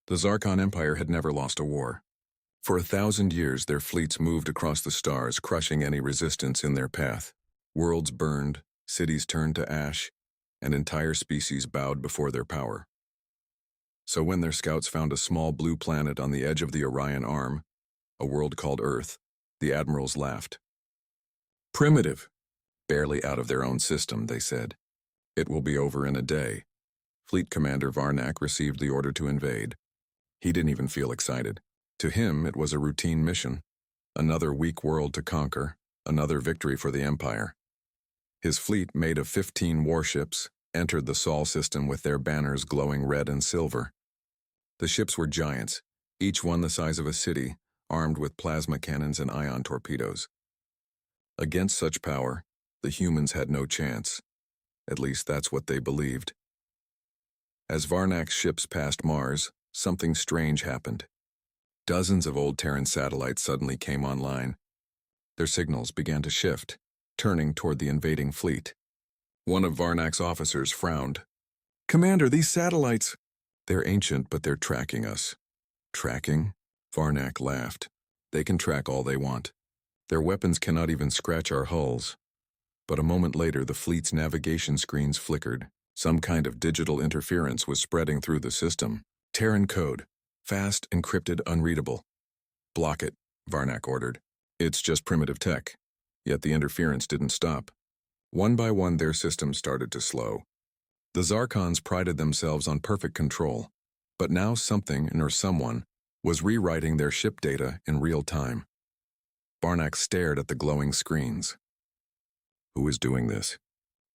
The Zarkon Empire had never lost a war. For 1,000 years, their fleets moved across the stars, crushing any resistance in their path. Worlds burned, cities turned to ash, and entire species bowed before their power. So when their scouts found a small blue planet on the edge of the Orion Arm, a world called Earth, the admirals laughed. Primitive. Barely out of their own system, they said. It will be over in a day. Fleet Commander Varnak received the order to invade. He didn't even feel excited. To him, it was a routine mission. Another weak world to conquer, another victory for the Empire. His fleet, made of 15 warships, entered the Sol system with their banners glowing red and silver. The ships were giants, each one the size of a city, armed with plasma cannons and ion torpedoes. Against such power, the humans had no chance. At least that's what they believed. As Varnak's ships passed Mars, something strange happened. Dozens of old Terran satellites suddenly came online. Their signals began to shift, turning toward the invading fleet. One of Varnak's officers frowned. "Commander, these satellites—" "They're ancient, but they're tracking us." "Tracking?" Varnak laughed. "They can track all they want. Their weapons cannot even scratch our hulls." But a moment later, the fleet's navigation screens flickered. Some kind of digital interference was spreading through the system. Terran code. Fast, encrypted, unreadable. "Block it," Varnak ordered. "It's just primitive tech." Yet the interference didn't stop. One by one, their systems started to slow. The Zarkons prided themselves on perfect control, but now something, or someone, was rewriting their ship data in real time. Varnak stared at the glowing screens. Who is doing this?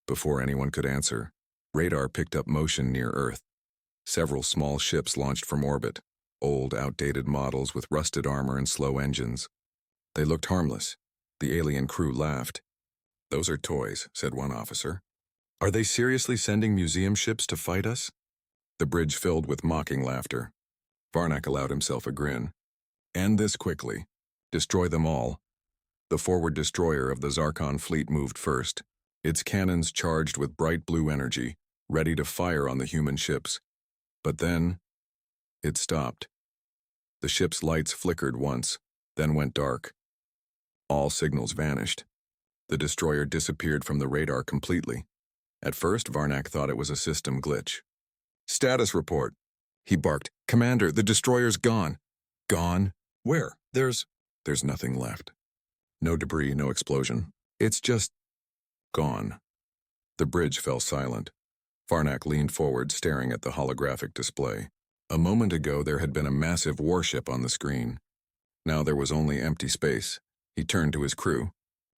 Before anyone could answer, radar picked up motion near Earth. Several small ships launched from orbit, old, outdated models with rusted armor and slow engines. They looked harmless. The alien crew laughed. "Those are toys," said one officer. "Are they seriously sending museum ships to fight us?" The bridge filled with mocking laughter. Varnak allowed himself a grin. "End this quickly. Destroy them all." The forward destroyer of the Zarkon fleet moved first, its cannons charged with bright blue energy, ready to fire on the human ships. But then, it stopped. The ship's lights flickered once, then went dark. All signals vanished. The destroyer disappeared from the radar completely. At first, Varnak thought it was a system glitch. "Status report," he barked. "Commander, the destroyer's gone." "Gone? Where? There's nothing left. No debris, no explosion. It's just gone." The bridge fell silent. Varnak leaned forward, staring at the holographic display. A moment ago, there had been a massive warship on the screen. Now there was only empty space. He turned to his crew.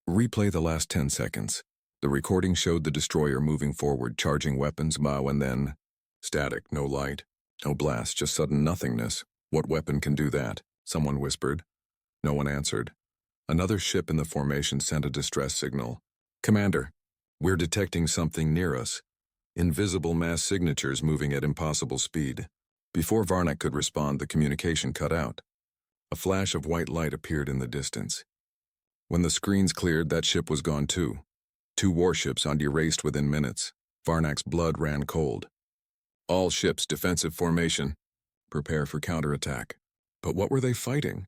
"Replay the last 10 seconds. The recording showed the destroyer moving forward, charging weapons, bow, and then static, no light, no blast, just sudden nothingness. What weapon can do that?" Someone whispered. No one answered. Another ship in the formation sent a distress signal. "Commander, we're detecting something near us. Invisible mass signatures moving at impossible speed." Before Varnak could respond, the communication cut out. A flash of white light appeared in the distance. When the screens cleared, that ship was gone too. 2 warships erased within minutes. Varnak's blood ran cold. "All ships, defensive formation. Prepare for counterattack." But what were they fighting?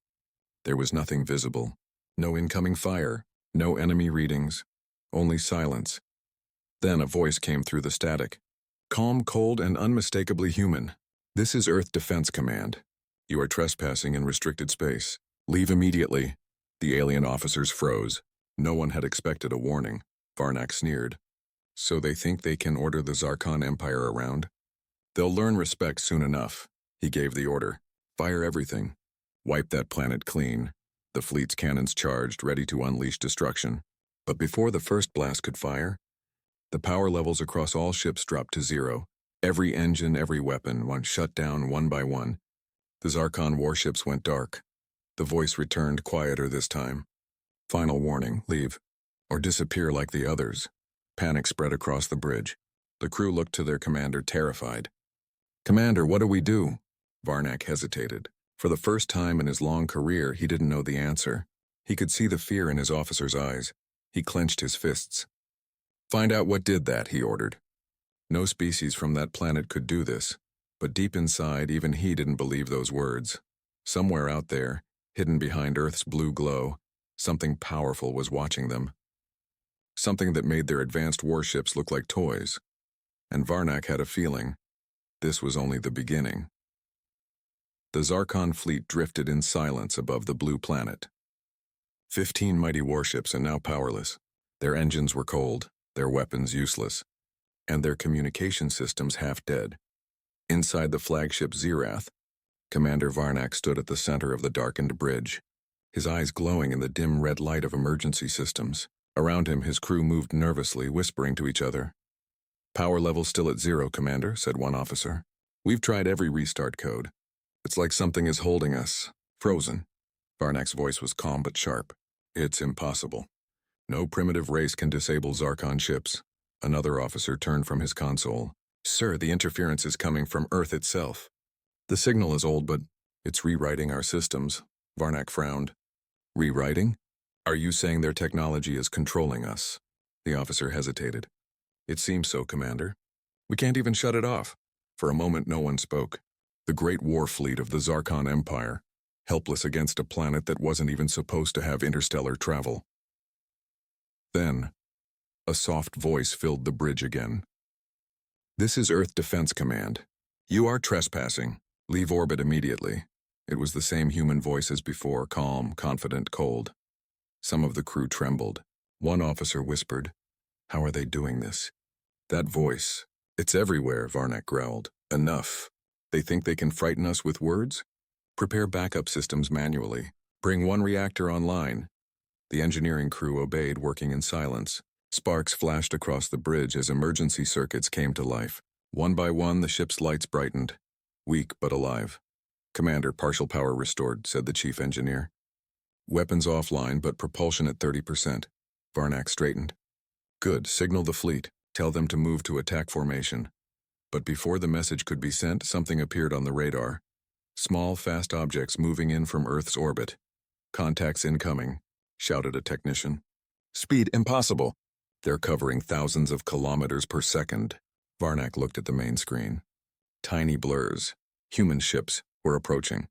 There was nothing visible. No incoming fire, no enemy readings, only silence. Then a voice came through the static. "Calm, cold, and unmistakably human. This is Earth Defense Command. You are trespassing in restricted space. Leave immediately." The alien officers froze. No one had expected a warning. Varnak sneered. "So they think they can order the Zarkon Empire around? They'll learn respect soon enough." He gave the order. "Fire everything. Wipe that planet clean." The fleet's cannons charged, ready to unleash destruction. But before the first blast could fire, the power levels across all ships dropped to 0. Every engine, every weapon, shut down one by one. The Zarkon warships went dark. The voice returned, quieter this time. "Final warning, leave, or disappear like the others." Panic spread across the bridge. The crew looked to their commander, terrified. "Commander, what do we do?" Varnak hesitated. For the first time in his long career, he didn't know the answer. He could see the fear in his officer's eyes. He clenched his fists. "Find out what did that," he ordered. "No species from that planet could do this. But deep inside, even he didn't believe those words. Somewhere out there, hidden behind Earth's blue glow, something powerful was watching them. Something that made their advanced warships look like toys. And Varnak had a feeling this was only the beginning. The Zarkon fleet drifted in silence above the blue planet. 15 mighty warships and now powerless. Their engines were cold, their weapons useless, and their communication systems half dead. Inside the flagship Zerath, Commander Varnak stood at the center of the darkened bridge, his eyes glowing in the dim red light of emergency systems. Around him, his crew moved nervously, whispering to each other. "Power level still at 0, Commander," said one officer. "We've tried every restart code. It's like something is holding us, frozen." Varnak's voice was calm but sharp. "It's impossible. No primitive race can disable Zarkon ships." Another officer turned from his console. "Sir, the interference is coming from Earth itself. The signal is old, but it's rewriting our systems." Varnak frowned. "Rewriting? Are you saying their technology is controlling us?" The officer hesitated. "It seems so, Commander. We can't even shut it off." For a moment, no one spoke. The great war fleet of the Zarkon Empire, helpless against a planet that wasn't even supposed to have interstellar travel. Then, a soft voice filled the bridge again. "This is Earth Defense Command. You are trespassing. Leave orbit immediately." It was the same human voice as before, calm, confident, cold. Some of the crew trembled. One officer whispered, "How are they doing this?" "That voice. It's everywhere," Varnak growled. "Enough. They think they can frighten us with words? Prepare backup systems manually. Bring one reactor online." The engineering crew obeyed, working in silence. Sparks flashed across the bridge as emergency circuits came to life. One by one, the ship's lights brightened. Weak but alive. "Commander, partial power restored," said the chief engineer. "Weapons offline, but propulsion at 30%. Varnak straightened. "Good. Signal the fleet. Tell them to move to attack formation." But before the message could be sent, something appeared on the radar. Small, fast objects moving in from Earth's orbit. "Contacts incoming," shouted a technician. "Speed impossible." "They're covering thousands of kilometers per second." Varnak looked at the main screen. Tiny blurs. Human ships were approaching.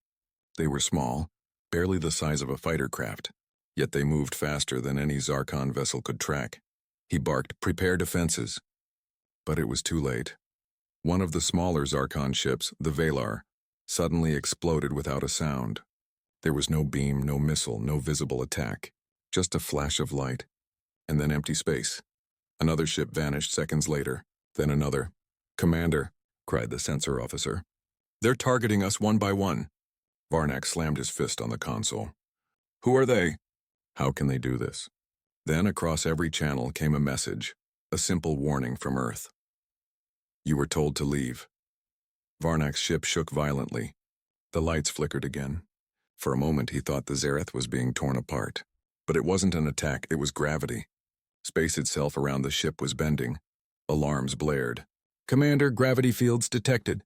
They were small, barely the size of a fighter craft, yet they moved faster than any Zarkon vessel could track. He barked, "Prepare defenses." But it was too late. One of the smaller Zarkon ships, the Valar, suddenly exploded without a sound. There was no beam, no missile, no visible attack, just a flash of light, and then empty space. Another ship vanished seconds later, then another. "Commander," cried the sensor officer. "They're targeting us one by one." Varnak slammed his fist on the console. "Who are they? How can they do this?" Then across every channel came a message, a simple warning from Earth. "You were told to leave." Varnak's ship shook violently. The lights flickered again. For a moment he thought the Zerath was being torn apart. But it wasn't an attack, it was gravity. Space itself around the ship was bending. Alarms blared. "Commander, gravity fields detected."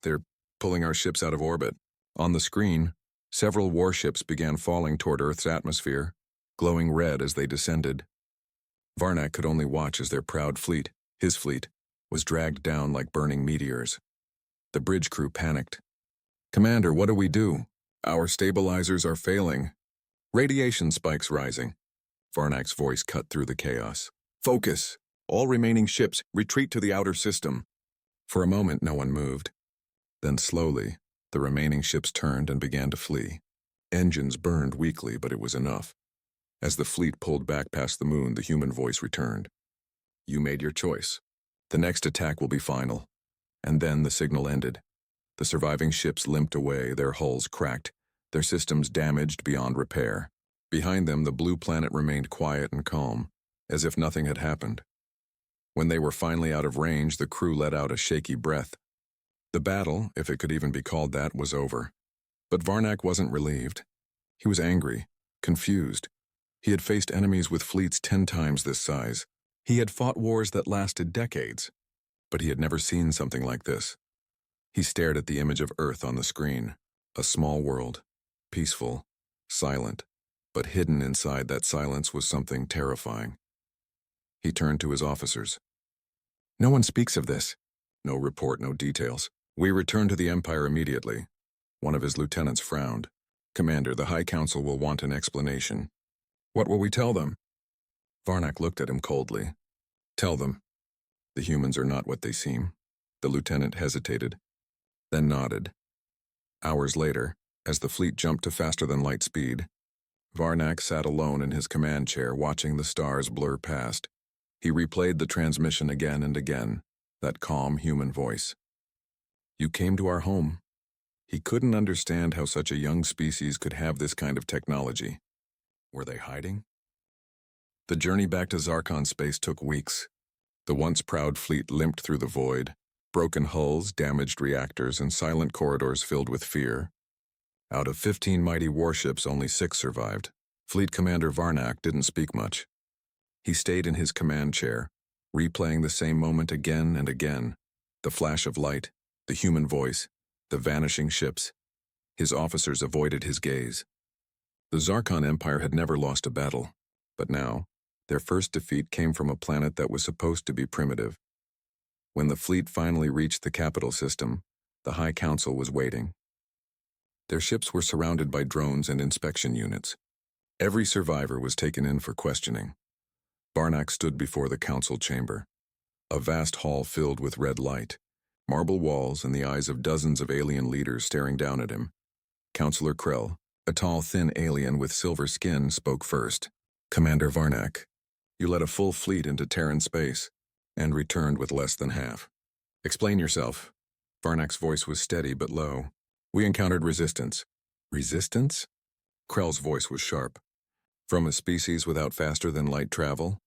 "They're pulling our ships out of orbit." On the screen, several warships began falling toward Earth's atmosphere, glowing red as they descended. Varnak could only watch as their proud fleet, his fleet, was dragged down like burning meteors. The bridge crew panicked. "Commander, what do we do? Our stabilizers are failing. Radiation spikes rising." Varnak's voice cut through the chaos. "Focus! All remaining ships, retreat to the outer system." For a moment, no one moved. Then slowly, the remaining ships turned and began to flee. Engines burned weakly, but it was enough. As the fleet pulled back past the moon, the human voice returned. "You made your choice. The next attack will be final." And then the signal ended. The surviving ships limped away, their hulls cracked, their systems damaged beyond repair. Behind them, the blue planet remained quiet and calm, as if nothing had happened. When they were finally out of range, the crew let out a shaky breath. The battle, if it could even be called that, was over. But Varnak wasn't relieved. He was angry, confused. He had faced enemies with fleets 10 times this size. He had fought wars that lasted decades. But he had never seen something like this. He stared at the image of Earth on the screen. A small world, peaceful, silent, but hidden inside that silence was something terrifying. He turned to his officers. "No one speaks of this." "No report, no details." We return to the Empire immediately. One of his lieutenants frowned. Commander, the High Council will want an explanation. What will we tell them? Varnak looked at him coldly. Tell them. The humans are not what they seem. The lieutenant hesitated, then nodded. Hours later, as the fleet jumped to faster-than-light speed, Varnak sat alone in his command chair watching the stars blur past. He replayed the transmission again and again, that calm human voice. You came to our home. He couldn't understand how such a young species could have this kind of technology. Were they hiding? The journey back to Zarkon space took weeks. The once proud fleet limped through the void, broken hulls, damaged reactors, and silent corridors filled with fear. Out of 15 mighty warships, only 6 survived. Fleet Commander Varnak didn't speak much. He stayed in his command chair, replaying the same moment again and again. The flash of light, the human voice, the vanishing ships. His officers avoided his gaze. The Zarkon Empire had never lost a battle, but now, their first defeat came from a planet that was supposed to be primitive. When the fleet finally reached the capital system, the High Council was waiting. Their ships were surrounded by drones and inspection units. Every survivor was taken in for questioning. Varnak stood before the council chamber, a vast hall filled with red light, marble walls and the eyes of dozens of alien leaders staring down at him. Counselor Krell, a tall, thin alien with silver skin, spoke first. Commander Varnak, you led a full fleet into Terran space and returned with less than half. Explain yourself. Varnak's voice was steady but low. We encountered resistance. Resistance? Krell's voice was sharp. From a species without faster-than-light travel?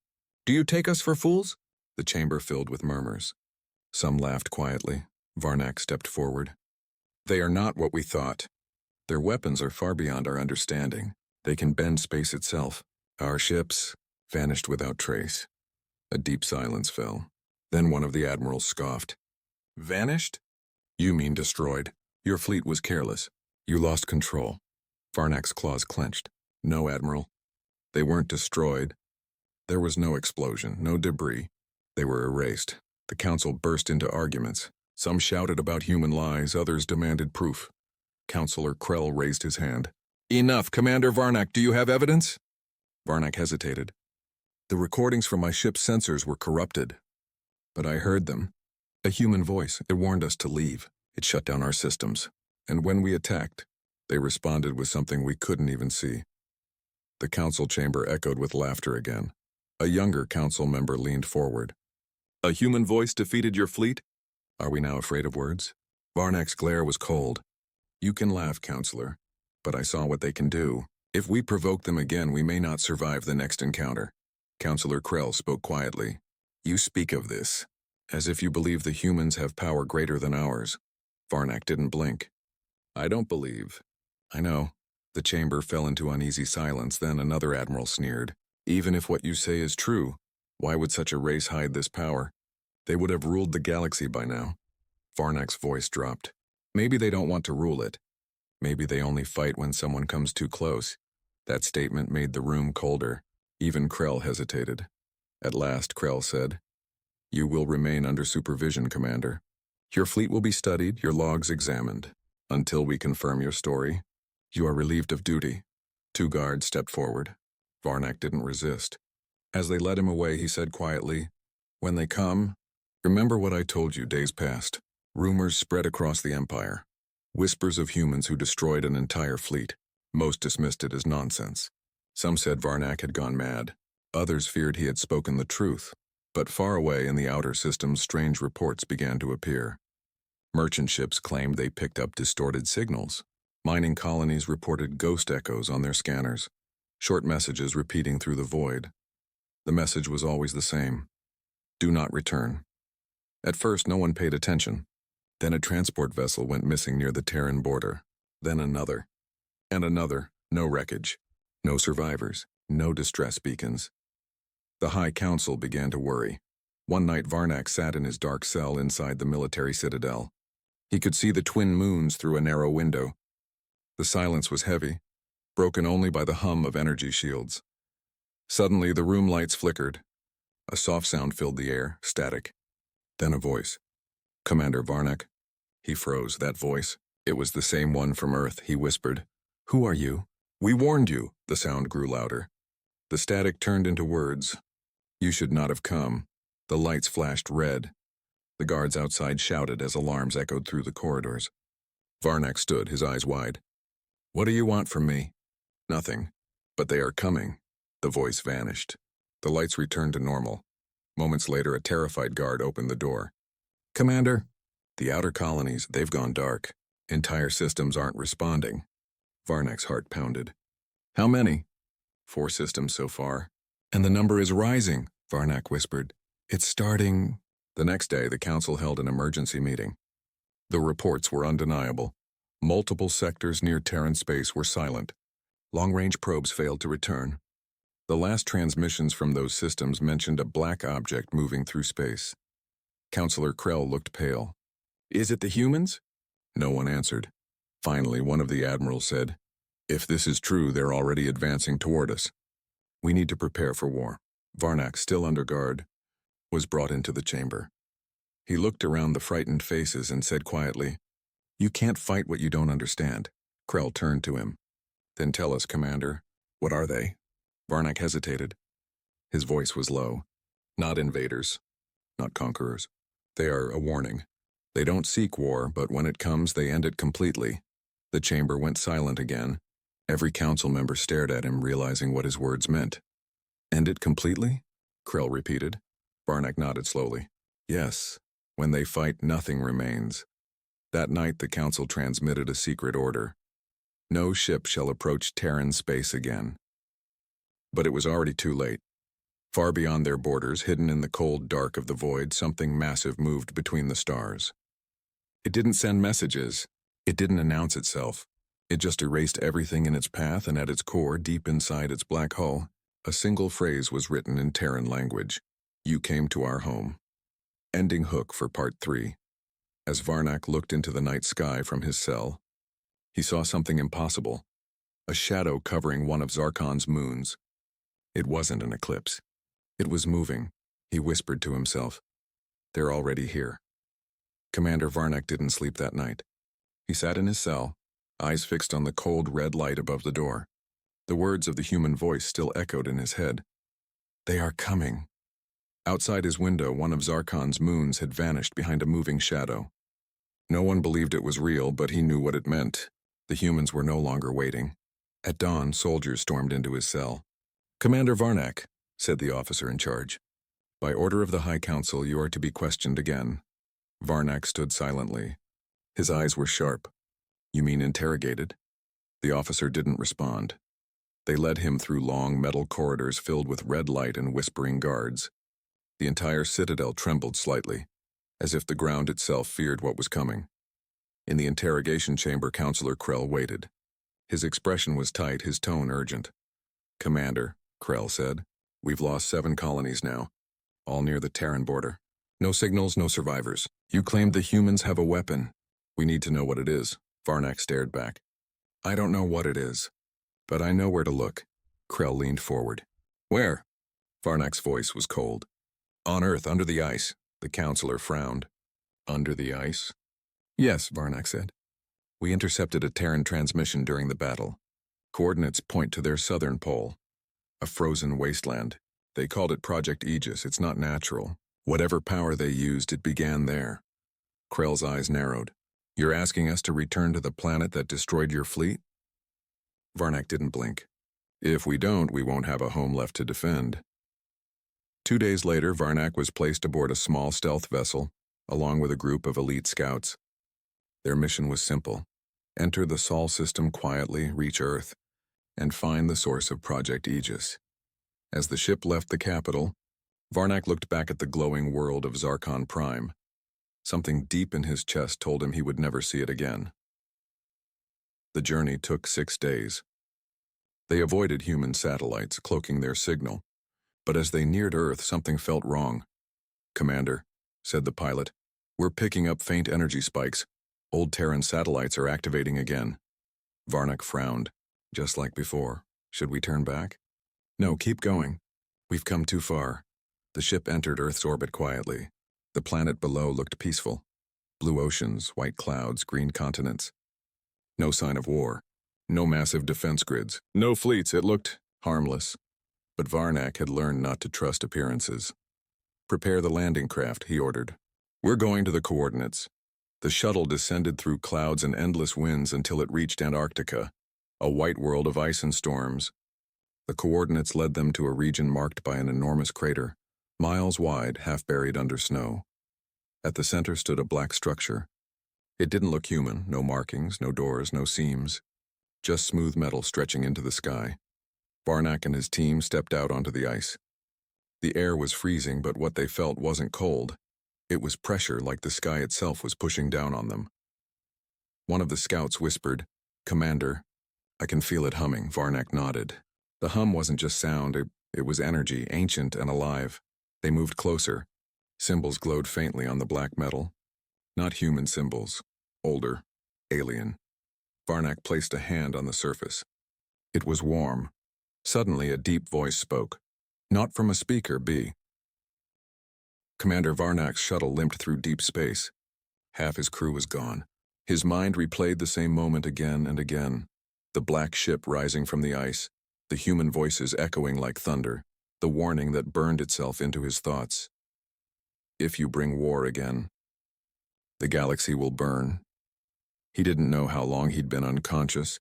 Do you take us for fools? The chamber filled with murmurs. Some laughed quietly. Varnak stepped forward. They are not what we thought. Their weapons are far beyond our understanding. They can bend space itself. Our ships vanished without trace. A deep silence fell. Then one of the admirals scoffed. Vanished? You mean destroyed. Your fleet was careless. You lost control. Varnak's claws clenched. No, Admiral. They weren't destroyed. There was no explosion, no debris. They were erased. The council burst into arguments. Some shouted about human lies, others demanded proof. Counselor Krell raised his hand. Enough, Commander Varnak, do you have evidence? Varnak hesitated. The recordings from my ship's sensors were corrupted. But I heard them. A human voice. It warned us to leave. It shut down our systems. And when we attacked, they responded with something we couldn't even see. The council chamber echoed with laughter again. A younger council member leaned forward. A human voice defeated your fleet? Are we now afraid of words? Varnak's glare was cold. You can laugh, Counselor, but I saw what they can do. If we provoke them again, we may not survive the next encounter. Counselor Krell spoke quietly. You speak of this, as if you believe the humans have power greater than ours. Varnak didn't blink. I don't believe. I know. The chamber fell into uneasy silence, then another admiral sneered. Even if what you say is true, why would such a race hide this power? They would have ruled the galaxy by now. Varnak's voice dropped. Maybe they don't want to rule it. Maybe they only fight when someone comes too close. That statement made the room colder. Even Krell hesitated. At last, Krell said, You will remain under supervision, Commander. Your fleet will be studied, your logs examined. Until we confirm your story, you are relieved of duty. 2 guards stepped forward. Varnak didn't resist. As they led him away, he said quietly, When they come, remember what I told you days past. Rumors spread across the Empire. Whispers of humans who destroyed an entire fleet. Most dismissed it as nonsense. Some said Varnak had gone mad. Others feared he had spoken the truth. But far away in the outer systems, strange reports began to appear. Merchant ships claimed they picked up distorted signals. Mining colonies reported ghost echoes on their scanners. Short messages repeating through the void. The message was always the same. Do not return. At first, no one paid attention. Then a transport vessel went missing near the Terran border. Then another. And another. No wreckage. No survivors. No distress beacons. The High Council began to worry. One night, Varnak sat in his dark cell inside the military citadel. He could see the twin moons through a narrow window. The silence was heavy, broken only by the hum of energy shields. Suddenly, the room lights flickered. A soft sound filled the air, static. Then a voice. Commander Varnak. He froze. That voice. It was the same one from Earth. He whispered, "Who are you?" "We warned you." The sound grew louder. The static turned into words. "You should not have come." The lights flashed red. The guards outside shouted as alarms echoed through the corridors. Varnak stood, his eyes wide. "What do you want from me?" "Nothing. But they are coming." The voice vanished. The lights returned to normal. Moments later, a terrified guard opened the door. "Commander." "The outer colonies, they've gone dark. Entire systems aren't responding." Varnak's heart pounded. "How many?" "4 systems so far." "And the number is rising," Varnak whispered. "It's starting." The next day, the council held an emergency meeting. The reports were undeniable. Multiple sectors near Terran space were silent. Long-range probes failed to return. The last transmissions from those systems mentioned a black object moving through space. Counselor Krell looked pale. "Is it the humans?" No one answered. Finally, one of the admirals said, "If this is true, they're already advancing toward us. We need to prepare for war." Varnak, still under guard, was brought into the chamber. He looked around the frightened faces and said quietly, "You can't fight what you don't understand." Krell turned to him. "Then tell us, Commander, what are they?" Varnak hesitated. His voice was low. "Not invaders. Not conquerors. They are a warning. They don't seek war, but when it comes, they end it completely." The chamber went silent again. Every council member stared at him, realizing what his words meant. "End it completely?" Krell repeated. Varnak nodded slowly. "Yes. When they fight, nothing remains." That night, the council transmitted a secret order. No ship shall approach Terran space again. But it was already too late. Far beyond their borders, hidden in the cold dark of the void, something massive moved between the stars. It didn't send messages. It didn't announce itself. It just erased everything in its path, and at its core, deep inside its black hull, a single phrase was written in Terran language. "You came to our home." Ending hook for Part 3. As Varnak looked into the night sky from his cell, he saw something impossible. A shadow covering one of Zarkon's moons. It wasn't an eclipse. It was moving. He whispered to himself, "They're already here." Commander Varnak didn't sleep that night. He sat in his cell, eyes fixed on the cold red light above the door. The words of the human voice still echoed in his head. "They are coming." Outside his window, one of Zarkon's moons had vanished behind a moving shadow. No one believed it was real, but he knew what it meant. The humans were no longer waiting. At dawn, soldiers stormed into his cell. "Commander Varnak," said the officer in charge, "by order of the High Council, you are to be questioned again." Varnak stood silently. His eyes were sharp. "You mean interrogated?" The officer didn't respond. They led him through long metal corridors filled with red light and whispering guards. The entire citadel trembled slightly, as if the ground itself feared what was coming. In the interrogation chamber, Counselor Krell waited. His expression was tight, his tone urgent. "Commander," Krell said, "we've lost 7 colonies now, all near the Terran border. No signals, no survivors. You claimed the humans have a weapon. We need to know what it is." Varnak stared back. "I don't know what it is, but I know where to look." Krell leaned forward. "Where?" Varnak's voice was cold. "On Earth, under the ice." The counselor frowned. "Under the ice?" "Yes," Varnak said. "We intercepted a Terran transmission during the battle. Coordinates point to their southern pole. A frozen wasteland. They called it Project Aegis. It's not natural. Whatever power they used, it began there." Krell's eyes narrowed. "You're asking us to return to the planet that destroyed your fleet?" Varnak didn't blink. "If we don't, we won't have a home left to defend." 2 days later, Varnak was placed aboard a small stealth vessel, along with a group of elite scouts. Their mission was simple: enter the Sol system quietly, reach Earth, and find the source of Project Aegis. As the ship left the capital, Varnak looked back at the glowing world of Zarkon Prime. Something deep in his chest told him he would never see it again. The journey took 6 days. They avoided human satellites, cloaking their signal. But as they neared Earth, something felt wrong. "Commander," said the pilot, "we're picking up faint energy spikes. Old Terran satellites are activating again." Varnak frowned. "Just like before. Should we turn back?" "No, keep going. We've come too far." The ship entered Earth's orbit quietly. The planet below looked peaceful. Blue oceans, white clouds, green continents. No sign of war. No massive defense grids. No fleets. It looked harmless. But Varnak had learned not to trust appearances. "Prepare the landing craft," he ordered. "We're going to the coordinates." The shuttle descended through clouds and endless winds until it reached Antarctica, a white world of ice and storms. The coordinates led them to a region marked by an enormous crater, miles wide, half buried under snow. At the center stood a black structure. It didn't look human, no markings, no doors, no seams, just smooth metal stretching into the sky. Varnak and his team stepped out onto the ice. The air was freezing, but what they felt wasn't cold. It was pressure, like the sky itself was pushing down on them. One of the scouts whispered, "Commander, I can feel it humming." Varnak nodded. The hum wasn't just sound, it was energy, ancient and alive. They moved closer. Symbols glowed faintly on the black metal. Not human symbols. Older. Alien. Varnak placed a hand on the surface. It was warm. Suddenly, a deep voice spoke. Not from a speaker, B. Commander Varnak's shuttle limped through deep space. Half his crew was gone. His mind replayed the same moment again and again. The black ship rising from the ice, the human voices echoing like thunder, the warning that burned itself into his thoughts. If you bring war again, the galaxy will burn. He didn't know how long he'd been unconscious,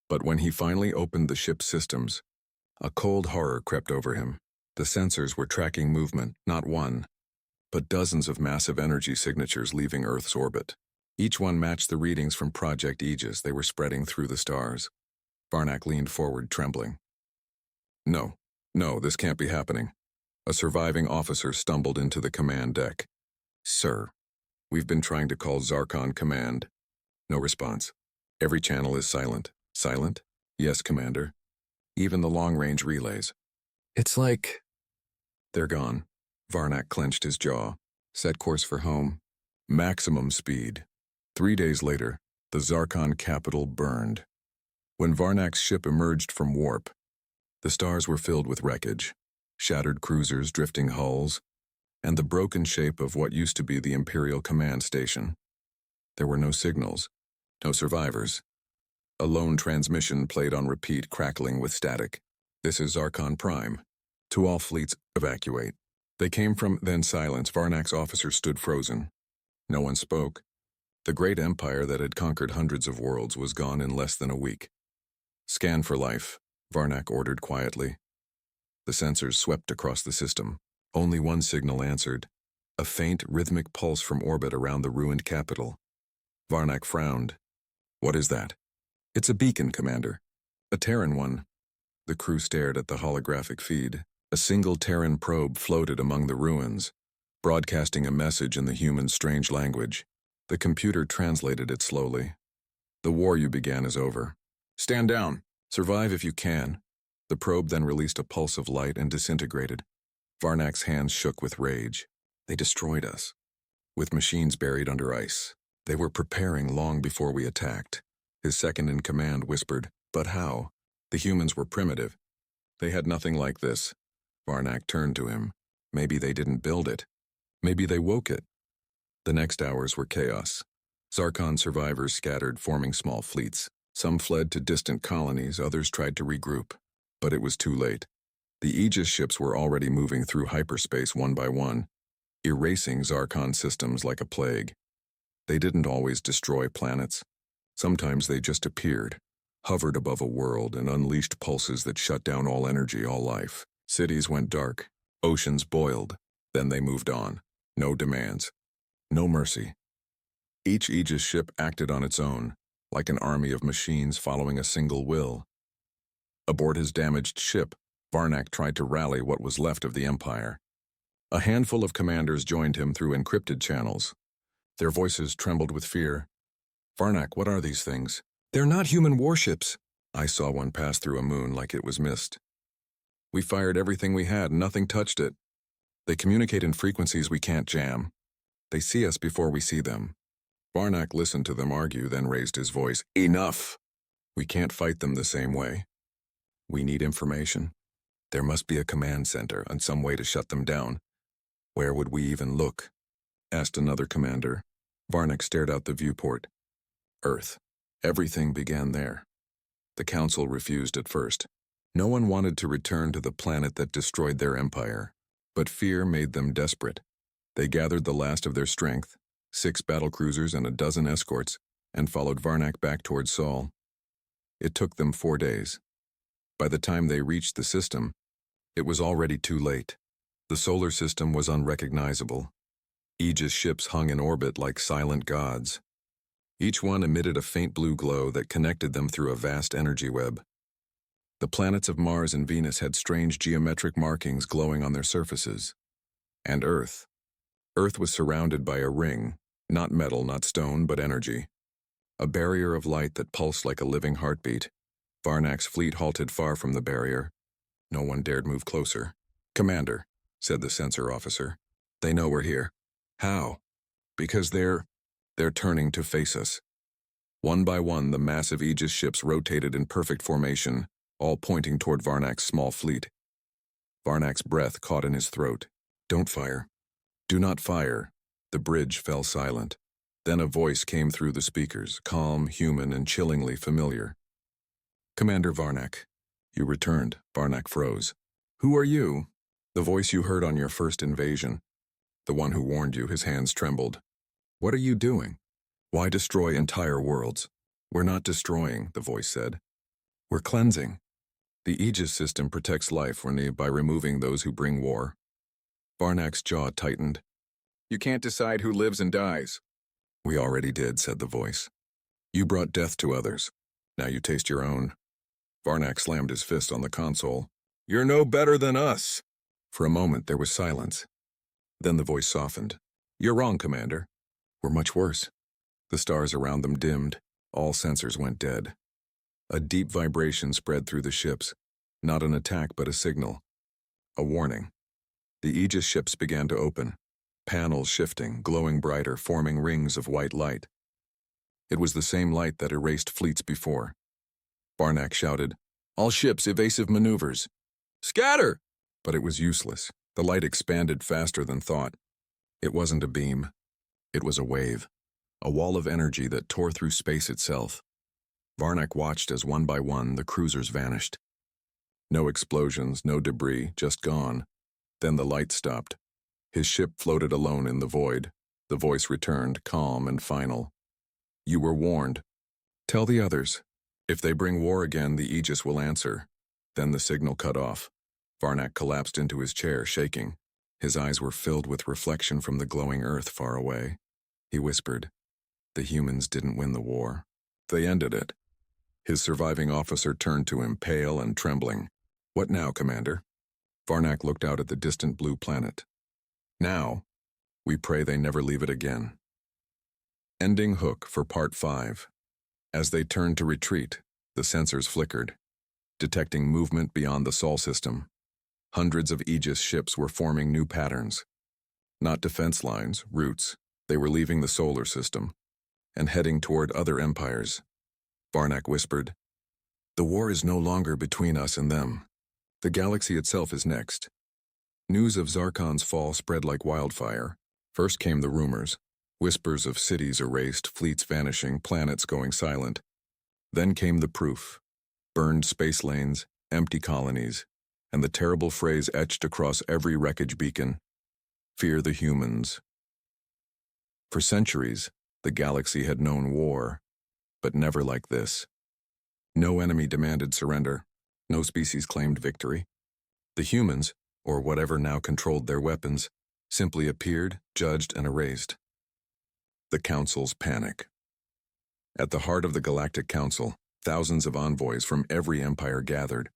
but when he finally opened the ship's systems, a cold horror crept over him. The sensors were tracking movement, not one, but dozens of massive energy signatures leaving Earth's orbit. Each one matched the readings from Project Aegis they were spreading through the stars. Varnak leaned forward, trembling. No, this can't be happening. A surviving officer stumbled into the command deck. "Sir, we've been trying to call Zarkon Command." No response. "Every channel is silent." "Silent?" "Yes, Commander. Even the long-range relays." "It's like..." "They're gone." Varnak clenched his jaw. Set course for home. Maximum speed. 3 days later, the Zarkon capital burned. When Varnak's ship emerged from warp, the stars were filled with wreckage, shattered cruisers, drifting hulls, and the broken shape of what used to be the Imperial Command Station. There were no signals, no survivors. A lone transmission played on repeat, crackling with static. "This is Zarkon Prime. To all fleets, evacuate." They came from, then silence. Varnak's officers stood frozen. No one spoke. The great empire that had conquered hundreds of worlds was gone in less than a week. "Scan for life," Varnak ordered quietly. The sensors swept across the system. Only one signal answered, a faint, rhythmic pulse from orbit around the ruined capital. Varnak frowned. "What is that?" "It's a beacon, Commander. A Terran one." The crew stared at the holographic feed. A single Terran probe floated among the ruins, broadcasting a message in the human strange language. The computer translated it slowly. "The war you began is over. Stand down. Survive if you can." The probe then released a pulse of light and disintegrated. Varnak's hands shook with rage. "They destroyed us. With machines buried under ice. They were preparing long before we attacked." His second-in-command whispered, "But how? The humans were primitive. They had nothing like this." Varnak turned to him. "Maybe they didn't build it. Maybe they woke it." The next hours were chaos. Zarkon survivors scattered, forming small fleets. Some fled to distant colonies, others tried to regroup. But it was too late. The Aegis ships were already moving through hyperspace one by one, erasing Zarkon systems like a plague. They didn't always destroy planets. Sometimes they just appeared, hovered above a world, and unleashed pulses that shut down all energy, all life. Cities went dark. Oceans boiled. Then they moved on. No demands. No mercy. Each Aegis ship acted on its own, like an army of machines following a single will. Aboard his damaged ship, Varnak tried to rally what was left of the Empire. A handful of commanders joined him through encrypted channels. Their voices trembled with fear. "Varnak, what are these things?" "They're not human warships." "I saw one pass through a moon like it was mist. We fired everything we had, nothing touched it. They communicate in frequencies we can't jam. They see us before we see them." Varnak listened to them argue, then raised his voice. "Enough! We can't fight them the same way. We need information. There must be a command center and some way to shut them down." "Where would we even look?" asked another commander. Varnak stared out the viewport. Earth. Everything began there. The council refused at first. No one wanted to return to the planet that destroyed their empire, but fear made them desperate. They gathered the last of their strength, 6 battlecruisers and a dozen escorts, and followed Varnak back towards Sol. It took them 4 days. By the time they reached the system, it was already too late. The solar system was unrecognizable. Aegis ships hung in orbit like silent gods. Each one emitted a faint blue glow that connected them through a vast energy web. The planets of Mars and Venus had strange geometric markings glowing on their surfaces. And Earth. Earth was surrounded by a ring, not metal, not stone, but energy. A barrier of light that pulsed like a living heartbeat. Varnak's fleet halted far from the barrier. No one dared move closer. "Commander," said the sensor officer. "They know we're here." "How?" "Because they're turning to face us." One by one, the massive Aegis ships rotated in perfect formation, all pointing toward Varnak's small fleet. Varnak's breath caught in his throat. "Don't fire. Do not fire." The bridge fell silent. Then a voice came through the speakers, calm, human, and chillingly familiar. "Commander Varnak." "You returned." Varnak froze. "Who are you?" "The voice you heard on your first invasion. The one who warned you." His hands trembled. "What are you doing? Why destroy entire worlds?" "We're not destroying," the voice said. "We're cleansing. The Aegis system protects life by removing those who bring war." Varnak's jaw tightened. "You can't decide who lives and dies." "We already did," said the voice. "You brought death to others. Now you taste your own." Varnak slammed his fist on the console. "You're no better than us." For a moment there was silence. Then the voice softened. "You're wrong, Commander. We're much worse." The stars around them dimmed. All sensors went dead. A deep vibration spread through the ships. Not an attack, but a signal. A warning. The Aegis ships began to open. Panels shifting, glowing brighter, forming rings of white light. It was the same light that erased fleets before. Varnak shouted, "All ships, evasive maneuvers." "Scatter!" But it was useless. The light expanded faster than thought. It wasn't a beam. It was a wave. A wall of energy that tore through space itself. Varnak watched as one by one the cruisers vanished. No explosions, no debris, just gone. Then the light stopped. His ship floated alone in the void. The voice returned, calm and final. "You were warned. Tell the others. If they bring war again, the Aegis will answer." Then the signal cut off. Varnak collapsed into his chair, shaking. His eyes were filled with reflection from the glowing earth far away. He whispered, "The humans didn't win the war. They ended it." His surviving officer turned to him, pale and trembling. "What now, Commander?" Varnak looked out at the distant blue planet. "Now, we pray they never leave it again." Ending hook for Part 5. As they turned to retreat, the sensors flickered, detecting movement beyond the Sol system. Hundreds of Aegis ships were forming new patterns. Not defense lines, routes. They were leaving the solar system and heading toward other empires. Varnak whispered, "The war is no longer between us and them. The galaxy itself is next." News of Zarkon's fall spread like wildfire. First came the rumors, whispers of cities erased, fleets vanishing, planets going silent. Then came the proof. Burned space lanes, empty colonies, and the terrible phrase etched across every wreckage beacon, "Fear the humans." For centuries, the galaxy had known war, but never like this. No enemy demanded surrender. No species claimed victory. The humans, or whatever now controlled their weapons, simply appeared, judged, and erased. The Council's panic. At the heart of the Galactic Council, thousands of envoys from every empire gathered.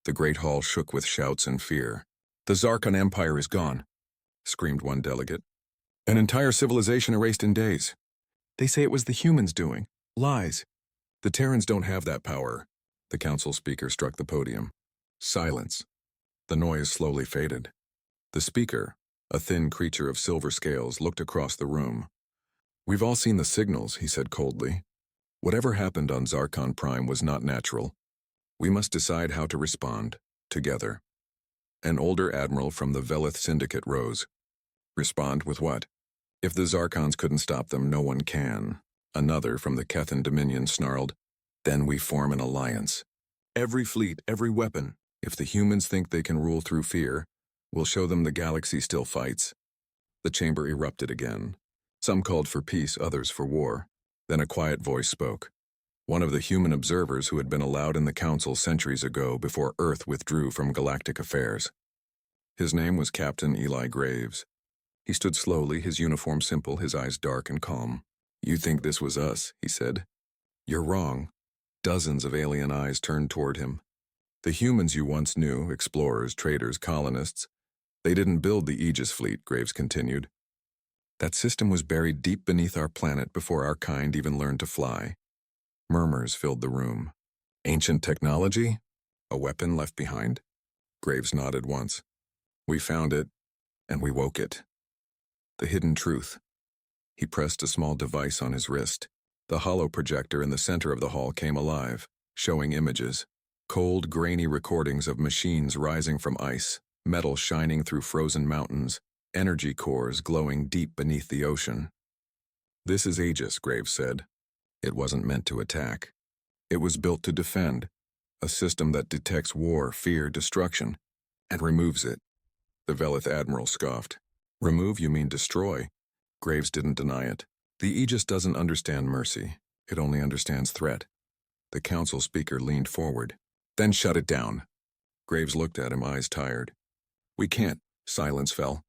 The Great Hall shook with shouts and fear. "The Zarkon Empire is gone," screamed one delegate. "An entire civilization erased in days. They say it was the humans doing. Lies. The Terrans don't have that power." The council speaker struck the podium. Silence. The noise slowly faded. The speaker, a thin creature of silver scales, looked across the room. "We've all seen the signals," he said coldly. "Whatever happened on Zarkon Prime was not natural. We must decide how to respond, together." An older admiral from the Velith Syndicate rose. "Respond with what?" If the Zarkons couldn't stop them, no one can. Another from the Kethan Dominion snarled, "Then we form an alliance. Every fleet, every weapon. If the humans think they can rule through fear, we'll show them the galaxy still fights." The chamber erupted again. Some called for peace, others for war. Then a quiet voice spoke. One of the human observers who had been allowed in the Council centuries ago before Earth withdrew from galactic affairs. His name was Captain Eli Graves. He stood slowly, his uniform simple, his eyes dark and calm. "You think this was us," he said. "You're wrong." Dozens of alien eyes turned toward him. "The humans you once knew, explorers, traders, colonists, they didn't build the Aegis fleet," Graves continued. "That system was buried deep beneath our planet before our kind even learned to fly." Murmurs filled the room. "Ancient technology? A weapon left behind?" Graves nodded once. "We found it, and we woke it." The hidden truth. He pressed a small device on his wrist. The hollow projector in the center of the hall came alive, showing images. Cold, grainy recordings of machines rising from ice, metal shining through frozen mountains, energy cores glowing deep beneath the ocean. "This is Aegis," Graves said. "It wasn't meant to attack. It was built to defend, a system that detects war, fear, destruction, and removes it." The Velith Admiral scoffed. "Remove, you mean destroy?" Graves didn't deny it. "The Aegis doesn't understand mercy. It only understands threat." The council speaker leaned forward. "Then shut it down." Graves looked at him, eyes tired. "We can't." Silence fell.